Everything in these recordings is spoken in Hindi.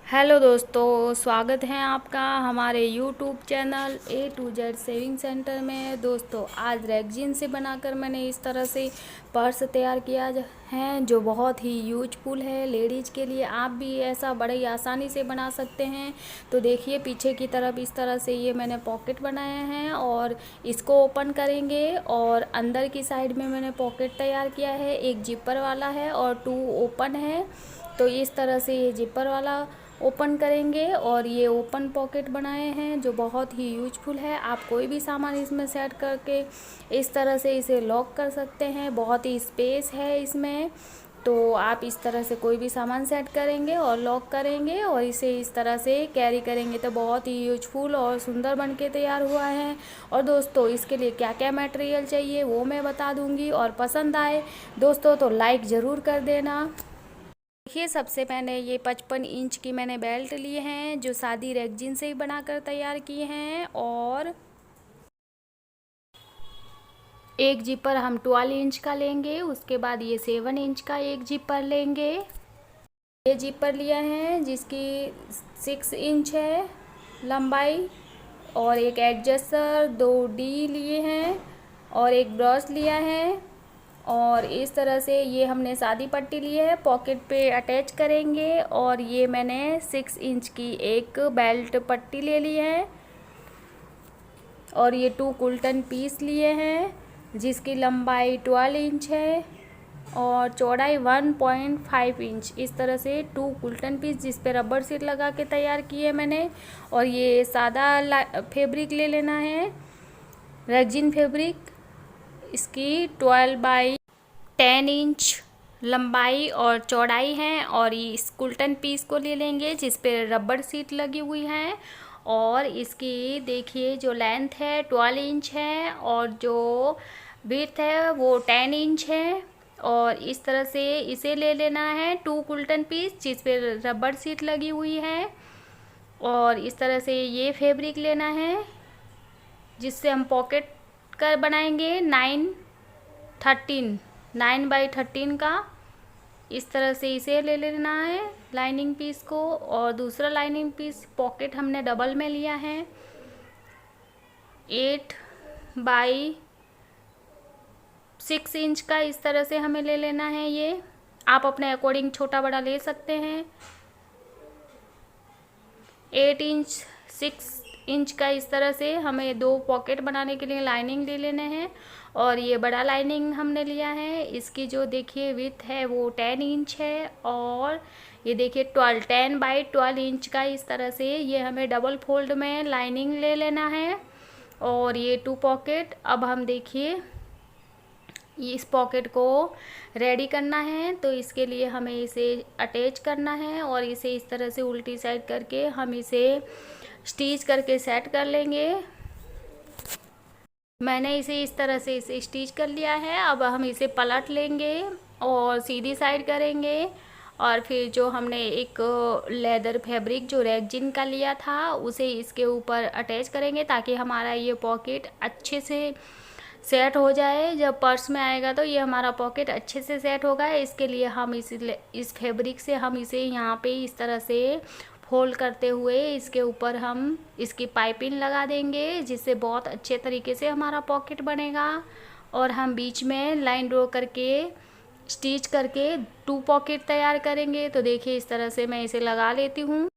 हेलो दोस्तों, स्वागत है आपका हमारे YouTube channel A to Z saving centre में। दोस्तों, आज रेगजिन से बनाकर मैंने इस तरह से पर्स तैयार किया है जो बहुत ही यूजफुल है लेडीज़ के लिए। आप भी ऐसा बड़े आसानी से बना सकते हैं। तो देखिए, पीछे की तरफ इस तरह से ये मैंने पॉकेट बनाए हैं और इसको ओपन करेंगे और अंदर की साइड में मैंने पॉकेट तैयार किया है। एक जिपर वाला है और 2 ओपन है। तो इस तरह से ये जिपर वाला ओपन करेंगे और ये ओपन पॉकेट बनाए हैं जो बहुत ही यूजफुल है। आप कोई भी सामान इसमें सेट करके इस तरह से इसे लॉक कर सकते हैं। बहुत ही स्पेस है इसमें, तो आप इस तरह से कोई भी सामान सेट करेंगे और लॉक करेंगे और इसे इस तरह से कैरी करेंगे तो बहुत ही यूजफुल और सुंदर बनके तैयार हुआ है। और दोस्तों, इसके लिए क्या क्या मटेरियल चाहिए वो मैं बता दूंगी, और पसंद आए दोस्तों तो लाइक ज़रूर कर देना। देखिए, सबसे पहले ये 55 इंच की मैंने बेल्ट लिए हैं जो सादी रेगजिन से ही बनाकर तैयार किए हैं। और एक जिपर हम 12 इंच का लेंगे। उसके बाद ये 7 इंच का एक जिपर लेंगे। ये जिपर लिया है जिसकी 6 इंच है लंबाई। और एक एडजस्टर 2D लिए हैं और एक ब्रश लिया है। और इस तरह से ये हमने सादी पट्टी ली है, पॉकेट पे अटैच करेंगे। और ये मैंने 6 इंच की एक बेल्ट पट्टी ले ली है। और ये 2 कुल्टन पीस लिए हैं जिसकी लंबाई 12 इंच है और चौड़ाई 1.5 इंच। इस तरह से 2 कुल्टन पीस जिस पे रबर सीट लगा के तैयार किए मैंने। और ये सादा फैब्रिक ले लेना है, रेगजिन फैब्रिक। इसकी 12 बाई 10 इंच लंबाई और चौड़ाई है। और ये इस कुल्टन पीस को ले लेंगे जिस पे रबर सीट लगी हुई है। और इसकी देखिए जो लेंथ है 12 इंच है और जो विड्थ है वो 10 इंच है। और इस तरह से इसे ले लेना है 2 कुल्टन पीस जिस पे रबर सीट लगी हुई है। और इस तरह से ये फैब्रिक लेना है जिससे हम पॉकेट कर बनाएंगे 9/13 का। इस तरह से इसे ले लेना है लाइनिंग पीस को। और दूसरा लाइनिंग पीस पॉकेट हमने डबल में लिया है 8/6 इंच का। इस तरह से हमें ले लेना है। ये आप अपने अकॉर्डिंग छोटा बड़ा ले सकते हैं। 8 इंच 6 इंच का इस तरह से हमें 2 पॉकेट बनाने के लिए लाइनिंग ले लेने हैं। और ये बड़ा लाइनिंग हमने लिया है, इसकी जो देखिए विड्थ है वो 10 इंच है। और ये देखिए 10/12 इंच का इस तरह से ये हमें डबल फोल्ड में लाइनिंग ले लेना है। और ये 2 पॉकेट अब हम देखिए इस पॉकेट को रेडी करना है। तो इसके लिए हमें इसे अटैच करना है और इसे इस तरह से उल्टी साइड करके हम इसे स्टिच करके सेट कर लेंगे। मैंने इसे इस तरह से इसे स्टिच कर लिया है। अब हम इसे पलट लेंगे और सीधी साइड करेंगे। और फिर जो हमने एक लेदर फैब्रिक जो रेगजिन का लिया था उसे इसके ऊपर अटैच करेंगे ताकि हमारा ये पॉकेट अच्छे से सेट हो जाए। जब पर्स में आएगा तो ये हमारा पॉकेट अच्छे से सेट होगा। इसके लिए हम इस फैब्रिक से हम इसे यहाँ पे इस तरह से फोल्ड करते हुए इसके ऊपर हम इसकी पाइपिंग लगा देंगे जिससे बहुत अच्छे तरीके से हमारा पॉकेट बनेगा। और हम बीच में लाइन ड्रॉ करके स्टिच करके 2 पॉकेट तैयार करेंगे। तो देखिए इस तरह से मैं इसे लगा लेती हूँ।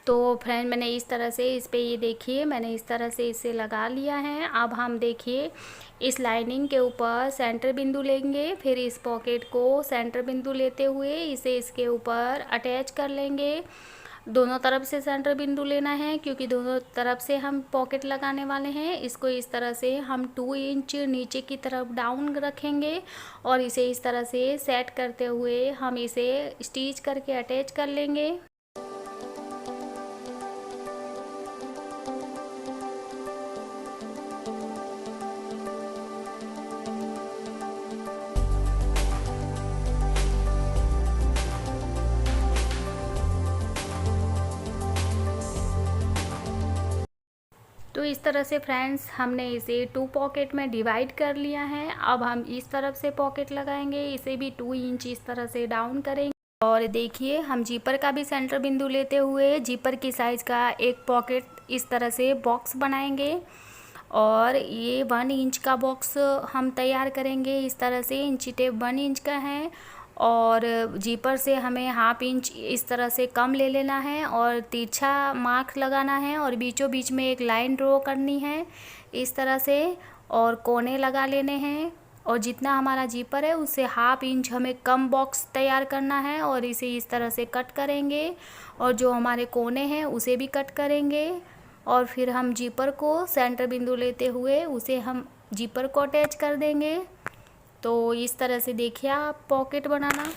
तो फ्रेंड, मैंने इस तरह से इस पे ये देखिए मैंने इस तरह से इसे लगा लिया है। अब हम देखिए इस लाइनिंग के ऊपर सेंटर बिंदु लेंगे, फिर इस पॉकेट को सेंटर बिंदु लेते हुए इसे इसके ऊपर अटैच कर लेंगे। दोनों तरफ से सेंटर बिंदु लेना है क्योंकि दोनों तरफ से हम पॉकेट लगाने वाले हैं। इसको इस तरह से हम 2 इंच नीचे की तरफ डाउन रखेंगे और इसे इस तरह से सेट करते हुए हम इसे स्टिच करके अटैच कर लेंगे। तो इस तरह से फ्रेंड्स हमने इसे 2 पॉकेट में डिवाइड कर लिया है। अब हम इस तरफ से पॉकेट लगाएंगे, इसे भी 2 इंच इस तरह से डाउन करेंगे और देखिए हम जीपर का भी सेंटर बिंदु लेते हुए जीपर की साइज़ का एक पॉकेट इस तरह से बॉक्स बनाएंगे और ये 1 इंच का बॉक्स हम तैयार करेंगे। इस तरह से इंची टेप 1 इंच का है और जीपर से हमें ½ इंच इस तरह से कम ले लेना है और तिरछा मार्क लगाना है और बीचों बीच में एक लाइन ड्रॉ करनी है इस तरह से और कोने लगा लेने हैं और जितना हमारा जीपर है उससे ½ इंच हमें कम बॉक्स तैयार करना है और इसे इस तरह से कट करेंगे और जो हमारे कोने हैं उसे भी कट करेंगे और फिर हम जीपर को सेंटर बिंदु लेते हुए उसे हम जीपर को अटैच कर देंगे। तो इस तरह से देखिए आप पॉकेट बनाना।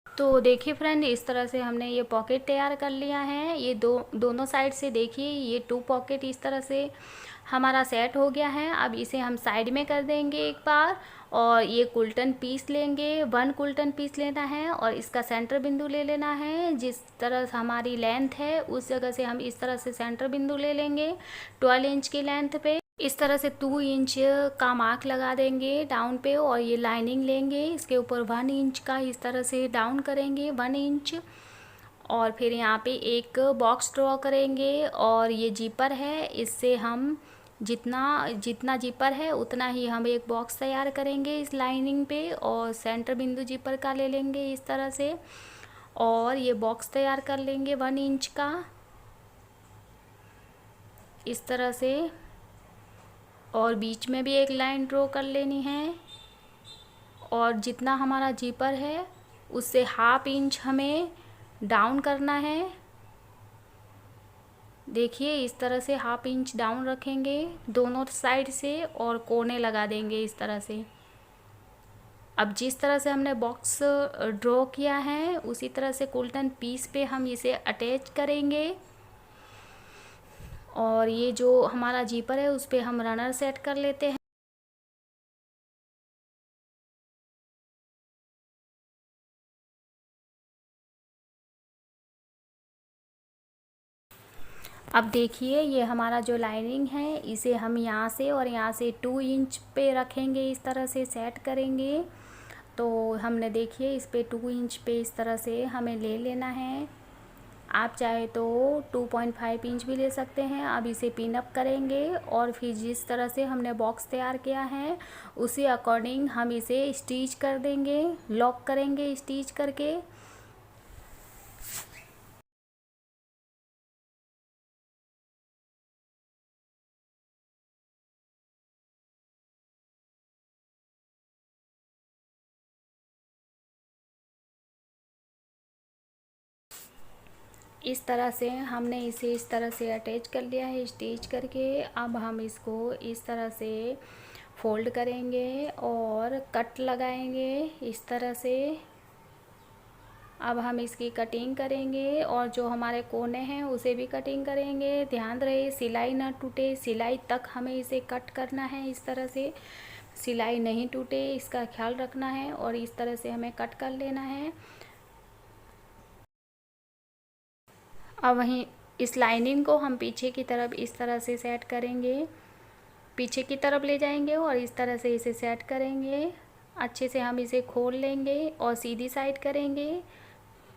तो देखिए फ्रेंड इस तरह से हमने ये पॉकेट तैयार कर लिया है। ये दोनों साइड से देखिए ये 2 पॉकेट इस तरह से हमारा सेट हो गया है। अब इसे हम साइड में कर देंगे एक बार और ये कुल्टन पीस लेंगे। 1 कुल्टन पीस लेना है और इसका सेंटर बिंदु ले लेना है। जिस तरह से हमारी लेंथ है उस जगह से हम इस तरह से सेंटर बिंदु ले लेंगे 12 इंच की लेंथ पे। इस तरह से 2 इंच का मार्क लगा देंगे डाउन पे और ये लाइनिंग लेंगे इसके ऊपर 1 इंच का इस तरह से डाउन करेंगे 1 इंच और फिर यहाँ पे एक बॉक्स ड्रॉ करेंगे और ये जीपर है इससे हम जितना जितना जीपर है उतना ही हम एक बॉक्स तैयार करेंगे इस लाइनिंग पे और सेंटर बिंदु जीपर का ले लेंगे इस तरह से और ये बॉक्स तैयार कर लेंगे 1 इंच का इस तरह से और बीच में भी एक लाइन ड्रॉ कर लेनी है और जितना हमारा जीपर है उससे ½ इंच हमें डाउन करना है। देखिए इस तरह से ½ इंच डाउन रखेंगे दोनों साइड से और कोने लगा देंगे इस तरह से। अब जिस तरह से हमने बॉक्स ड्रॉ किया है उसी तरह से कुल्टन पीस पे हम इसे अटैच करेंगे और ये जो हमारा जीपर है उस पे हम रनर सेट कर लेते हैं। अब देखिए ये हमारा जो लाइनिंग है इसे हम यहाँ से और यहाँ से 2 इंच पे रखेंगे इस तरह से सेट करेंगे। तो हमने देखिए इस पे 2 इंच पे इस तरह से हमें ले लेना है। आप चाहे तो 2.5 इंच भी ले सकते हैं। अब इसे पिन अप करेंगे और फिर जिस तरह से हमने बॉक्स तैयार किया है उसी अकॉर्डिंग हम इसे स्टिच कर देंगे, लॉक करेंगे स्टिच करके। इस तरह से हमने इसे इस तरह से अटैच कर लिया है स्टिच करके। अब हम इसको इस तरह से फोल्ड करेंगे और कट लगाएंगे इस तरह से। अब हम इसकी कटिंग करेंगे और जो हमारे कोने हैं उसे भी कटिंग करेंगे। ध्यान रहे सिलाई ना टूटे, सिलाई तक हमें इसे कट करना है। इस तरह से सिलाई नहीं टूटे इसका ख्याल रखना है और इस तरह से हमें कट कर लेना है। अब वहीं इस लाइनिंग को हम पीछे की तरफ इस तरह से सेट करेंगे, पीछे की तरफ ले जाएंगे और इस तरह से इसे सेट करेंगे। अच्छे से हम इसे खोल लेंगे और सीधी साइड करेंगे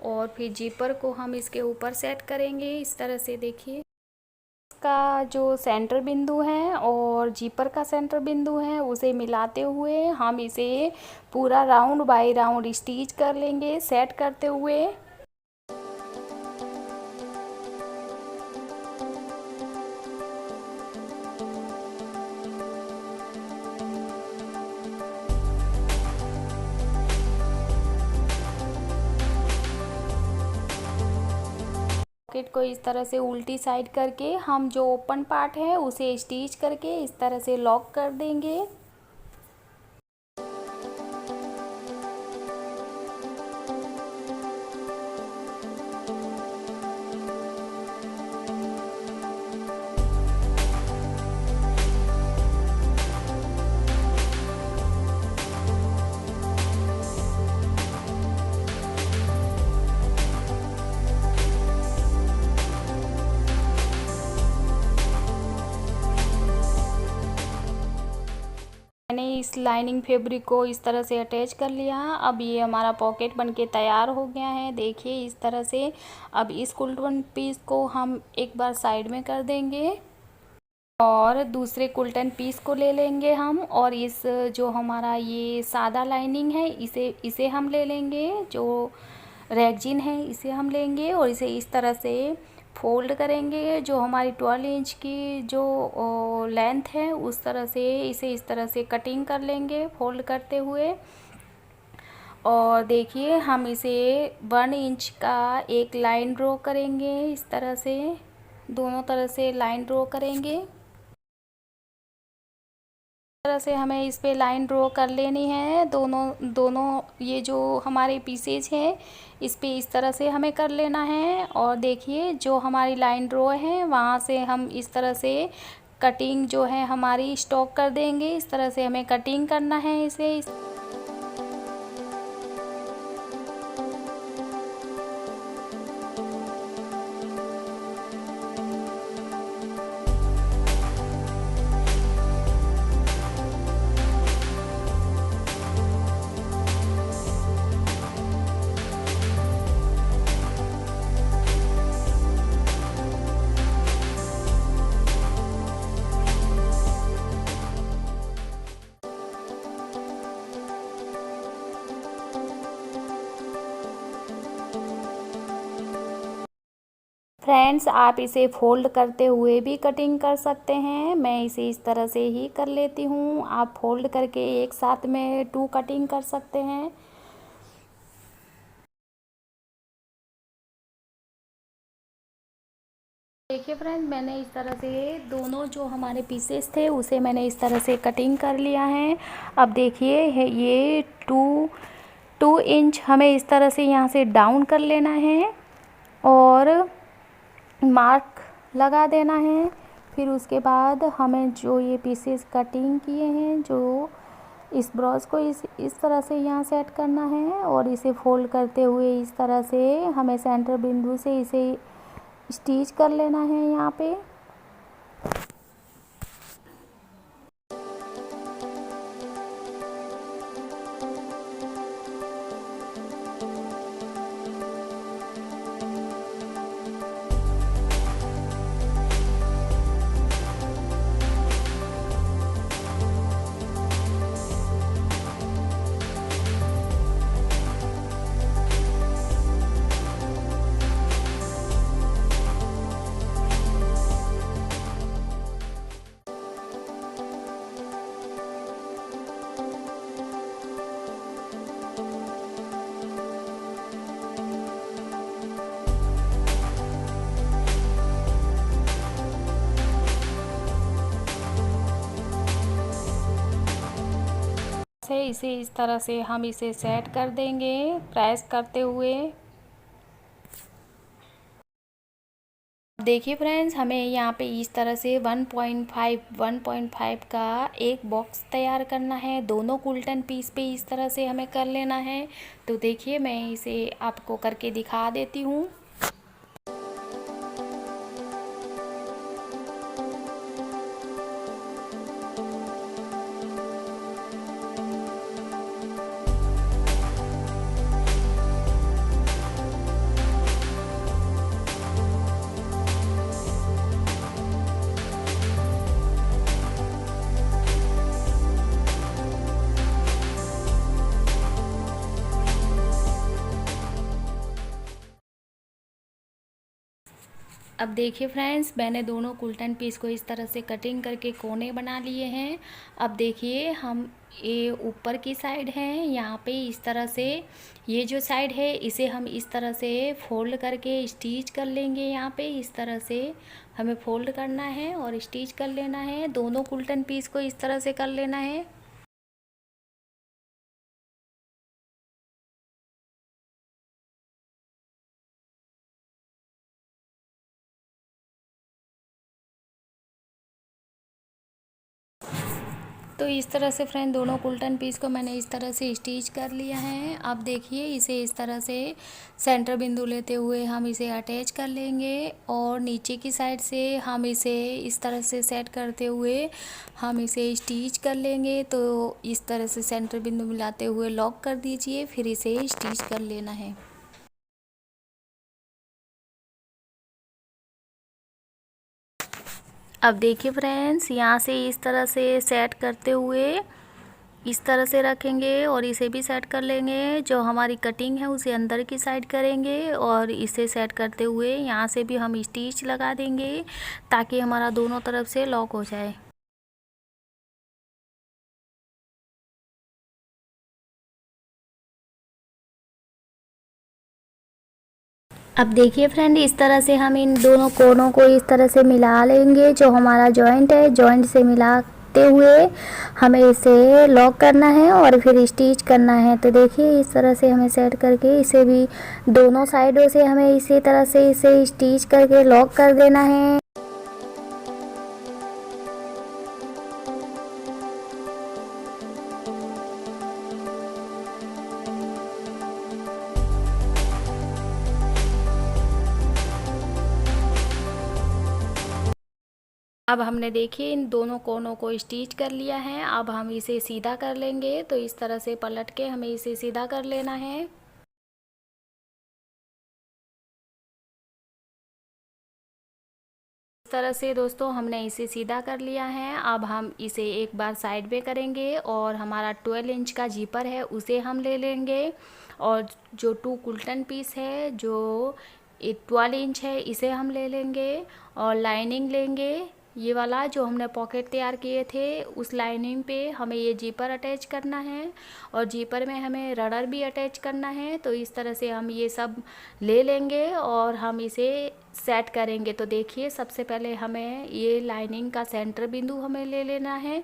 और फिर जीपर को हम इसके ऊपर सेट करेंगे। इस तरह से देखिए इसका जो सेंटर बिंदु है और जीपर का सेंटर बिंदु है उसे मिलाते हुए हम इसे पूरा राउंड बाय राउंड स्टिच कर लेंगे सेट करते हुए। पॉकेट को इस तरह से उल्टी साइड करके हम जो ओपन पार्ट है उसे स्टिच करके इस तरह से लॉक कर देंगे। मैंने इस लाइनिंग फैब्रिक को इस तरह से अटैच कर लिया। अब ये हमारा पॉकेट बनके तैयार हो गया है। देखिए इस तरह से। अब इस कुल्टन पीस को हम एक बार साइड में कर देंगे और दूसरे कुल्टन पीस को ले लेंगे हम और इस जो हमारा ये सादा लाइनिंग है इसे हम ले लेंगे, जो रैगजीन है इसे हम लेंगे और इसे इस तरह से फोल्ड करेंगे। जो हमारी 12 इंच की जो लेंथ है उस तरह से इसे इस तरह से कटिंग कर लेंगे फोल्ड करते हुए। और देखिए हम इसे 1 इंच का एक लाइन ड्रॉ करेंगे। इस तरह से दोनों तरह से लाइन ड्रॉ करेंगे। तरह से हमें इस पे लाइन ड्रॉ कर लेनी है। दोनों ये जो हमारे पीसेज हैं इस पे इस तरह से हमें कर लेना है। और देखिए जो हमारी लाइन ड्रॉ है वहाँ से हम इस तरह से कटिंग जो है हमारी स्टॉप कर देंगे। इस तरह से हमें कटिंग करना है इसे। फ्रेंड्स आप इसे फोल्ड करते हुए भी कटिंग कर सकते हैं। मैं इसे इस तरह से ही कर लेती हूँ। आप फोल्ड करके एक साथ में 2 कटिंग कर सकते हैं। देखिए फ्रेंड्स मैंने इस तरह से दोनों जो हमारे पीसेस थे उसे मैंने इस तरह से कटिंग कर लिया है। अब देखिए ये 2 इंच हमें इस तरह से यहाँ से डाउन कर लेना है और मार्क लगा देना है। फिर उसके बाद हमें जो ये पीसेस कटिंग किए हैं जो इस ब्राउज को इस तरह से यहाँ सेट करना है और इसे फोल्ड करते हुए इस तरह से हमें सेंटर बिंदु से इसे स्टिच कर लेना है यहाँ पे। से इसे इस तरह से हम इसे सेट कर देंगे प्रेस करते हुए। देखिए फ्रेंड्स, हमें यहाँ पे इस तरह से 1.5 का एक बॉक्स तैयार करना है। दोनों कुल्टन पीस पे इस तरह से हमें कर लेना है। तो देखिए मैं इसे आपको करके दिखा देती हूँ। अब देखिए फ्रेंड्स, मैंने दोनों कुल्टन पीस को इस तरह से कटिंग करके कोने बना लिए हैं। अब देखिए हम ये ऊपर की साइड है, यहाँ पे इस तरह से ये जो साइड है इसे हम इस तरह से फोल्ड करके स्टिच कर लेंगे। यहाँ पे इस तरह से हमें फोल्ड करना है और स्टिच कर लेना है। दोनों कुल्टन पीस को इस तरह से कर लेना है। तो इस तरह से फ्रेंड दोनों कुल्टन पीस को मैंने इस तरह से स्टिच कर लिया है। अब देखिए इसे इस तरह से सेंटर बिंदु लेते हुए हम इसे अटैच कर लेंगे और नीचे की साइड से हम इसे इस तरह से सेट करते हुए हम इसे स्टिच कर लेंगे। तो इस तरह से सेंटर बिंदु मिलाते हुए लॉक कर दीजिए, फिर इसे स्टिच कर लेना है। अब देखिए फ्रेंड्स, यहाँ से इस तरह से सेट करते हुए इस तरह से रखेंगे और इसे भी सेट कर लेंगे। जो हमारी कटिंग है उसे अंदर की साइड करेंगे और इसे सेट करते हुए यहाँ से भी हम स्टिच लगा देंगे ताकि हमारा दोनों तरफ से लॉक हो जाए। अब देखिए फ्रेंड, इस तरह से हम इन दोनों कोनों को इस तरह से मिला लेंगे। जो हमारा जॉइंट है, जॉइंट से मिलाते हुए हमें इसे लॉक करना है और फिर स्टिच करना है। तो देखिए इस तरह से हमें सेट करके इसे भी दोनों साइडों से हमें इसी तरह से इसे स्टिच करके लॉक कर देना है। अब हमने देखिए इन दोनों कोनों को स्टिच कर लिया है। अब हम इसे सीधा कर लेंगे। तो इस तरह से पलट के हमें इसे सीधा कर लेना है। इस तरह से दोस्तों हमने इसे सीधा कर लिया है। अब हम इसे एक बार साइड पे करेंगे और हमारा 12 इंच का जीपर है उसे हम ले लेंगे और जो 2 कुल्टन पीस है जो 12 इंच है इसे हम ले लेंगे और लाइनिंग लेंगे। ये वाला जो हमने पॉकेट तैयार किए थे उस लाइनिंग पे हमें ये जीपर अटैच करना है और जीपर में हमें रनर भी अटैच करना है। तो इस तरह से हम ये सब ले लेंगे और हम इसे सेट करेंगे। तो देखिए सबसे पहले हमें ये लाइनिंग का सेंटर बिंदु हमें ले लेना है।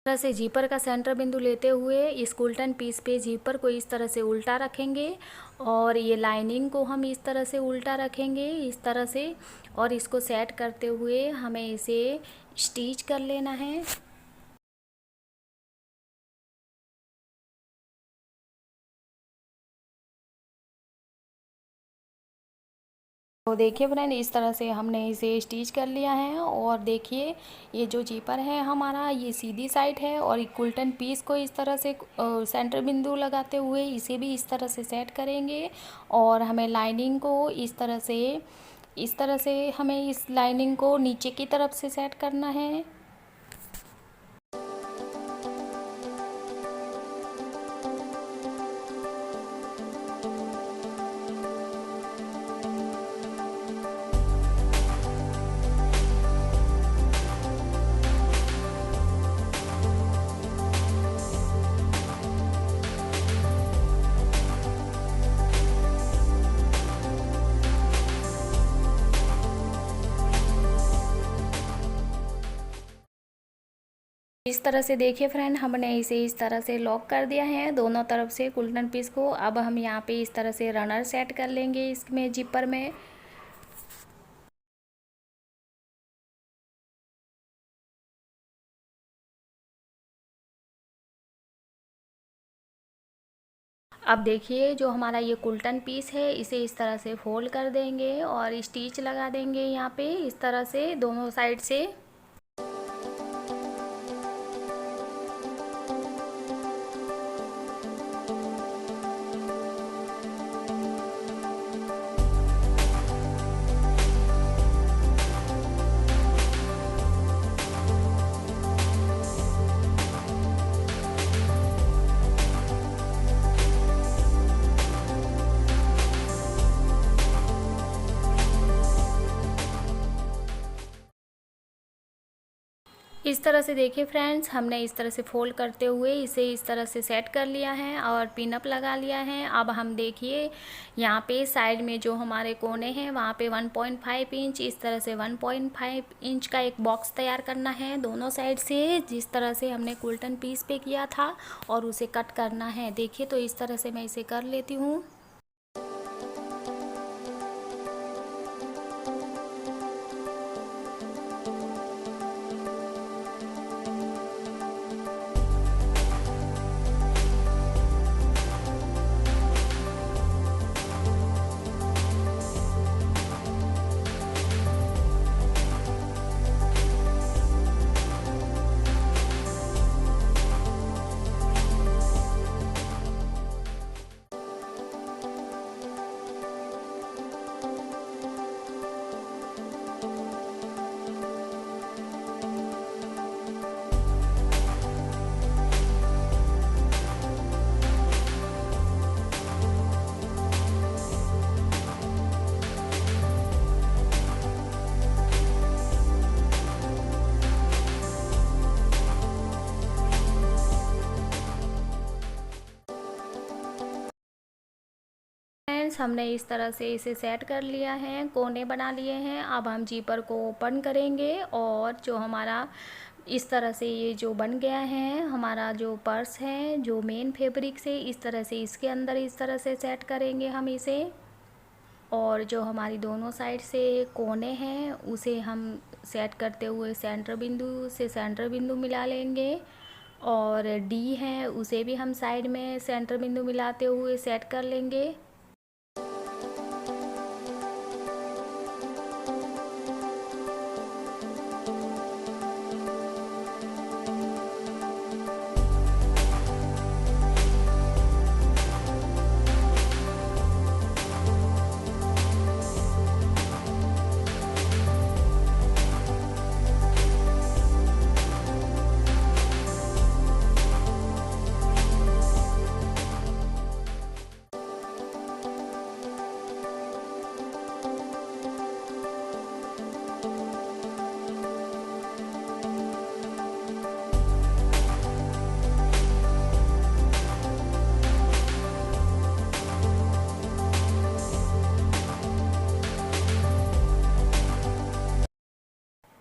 तरह से जीपर का सेंटर बिंदु लेते हुए इस कुल्टन पीस पे जीपर को इस तरह से उल्टा रखेंगे और ये लाइनिंग को हम इस तरह से उल्टा रखेंगे इस तरह से और इसको सेट करते हुए हमें इसे स्टिच कर लेना है। तो देखिए फ्रेंड, इस तरह से हमने इसे स्टिच कर लिया है और देखिए ये जो जीपर है हमारा ये सीधी साइड है और कुल्टन पीस को इस तरह से सेंटर बिंदु लगाते हुए इसे भी इस तरह से सेट करेंगे और हमें लाइनिंग को इस तरह से हमें इस लाइनिंग को नीचे की तरफ से सेट करना है। इस तरह से देखिए फ्रेंड, हमने इसे इस तरह से लॉक कर दिया है दोनों तरफ से कुल्टन पीस को। अब हम यहाँ पे इस तरह से रनर सेट कर लेंगे इसमें जिपर में। अब देखिए जो हमारा ये कुल्टन पीस है, इसे इस तरह से फोल्ड कर देंगे और स्टिच लगा देंगे यहाँ पे इस तरह से दोनों साइड से। इस तरह से देखिए फ्रेंड्स, हमने इस तरह से फोल्ड करते हुए इसे इस तरह से सेट कर लिया है और पिन अप लगा लिया है। अब हम देखिए यहाँ पे साइड में जो हमारे कोने हैं वहाँ पे 1.5 इंच, इस तरह से 1.5 इंच का एक बॉक्स तैयार करना है दोनों साइड से, जिस तरह से हमने कुल्टन पीस पे किया था, और उसे कट करना है। देखिए तो इस तरह से मैं इसे कर लेती हूँ। हमने इस तरह से इसे सेट कर लिया है, कोने बना लिए हैं। अब हम जीपर को ओपन करेंगे और जो हमारा इस तरह से ये जो बन गया है हमारा जो पर्स है जो मेन फैब्रिक से, इस तरह से इसके अंदर इस तरह से सेट करेंगे हम इसे। और जो हमारी दोनों साइड से कोने हैं उसे हम सेट करते हुए सेंटर बिंदु से सेंटर बिंदु मिला लेंगे। और डी है उसे भी हम साइड में सेंटर बिंदु मिलाते हुए सेट कर लेंगे।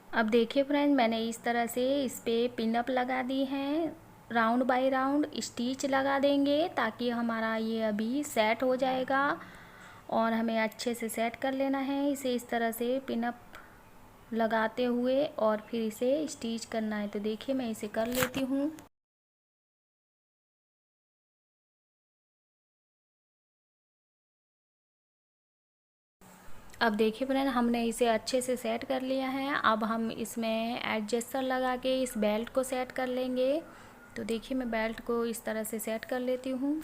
अब देखिए फ्रेंड, मैंने इस तरह से इस पे पिन अप लगा दी हैं, राउंड बाय राउंड स्टिच लगा देंगे ताकि हमारा ये अभी सेट हो जाएगा। और हमें अच्छे से सेट कर लेना है इसे इस तरह से पिन अप लगाते हुए और फिर इसे स्टिच करना है। तो देखिए मैं इसे कर लेती हूँ। अब देखिए फ्रेंड, हमने इसे अच्छे से सेट कर लिया है। अब हम इसमें एडजस्टर लगा के इस बेल्ट को सेट कर लेंगे। तो देखिए मैं बेल्ट को इस तरह से सेट कर लेती हूँ।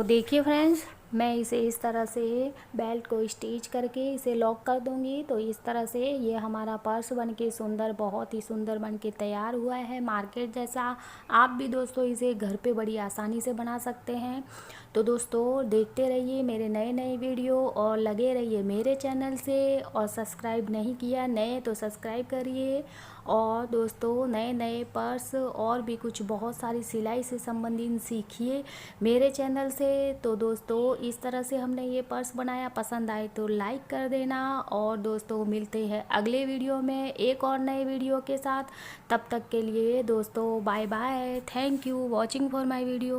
तो देखिए फ्रेंड्स, मैं इसे इस तरह से बेल्ट को स्टिच करके इसे लॉक कर दूंगी। तो इस तरह से ये हमारा पर्स बनके सुंदर, बहुत ही सुंदर बनके तैयार हुआ है, मार्केट जैसा। आप भी दोस्तों इसे घर पे बड़ी आसानी से बना सकते हैं। तो दोस्तों देखते रहिए मेरे नए नए वीडियो और लगे रहिए मेरे चैनल से। और सब्सक्राइब नहीं किया नए तो सब्सक्राइब करिए। और दोस्तों नए नए पर्स और भी कुछ बहुत सारी सिलाई से संबंधित सीखिए मेरे चैनल से। तो दोस्तों इस तरह से हमने ये पर्स बनाया, पसंद आए तो लाइक कर देना। और दोस्तों मिलते हैं अगले वीडियो में एक और नए वीडियो के साथ। तब तक के लिए दोस्तों bye bye. Thank you watching for my video.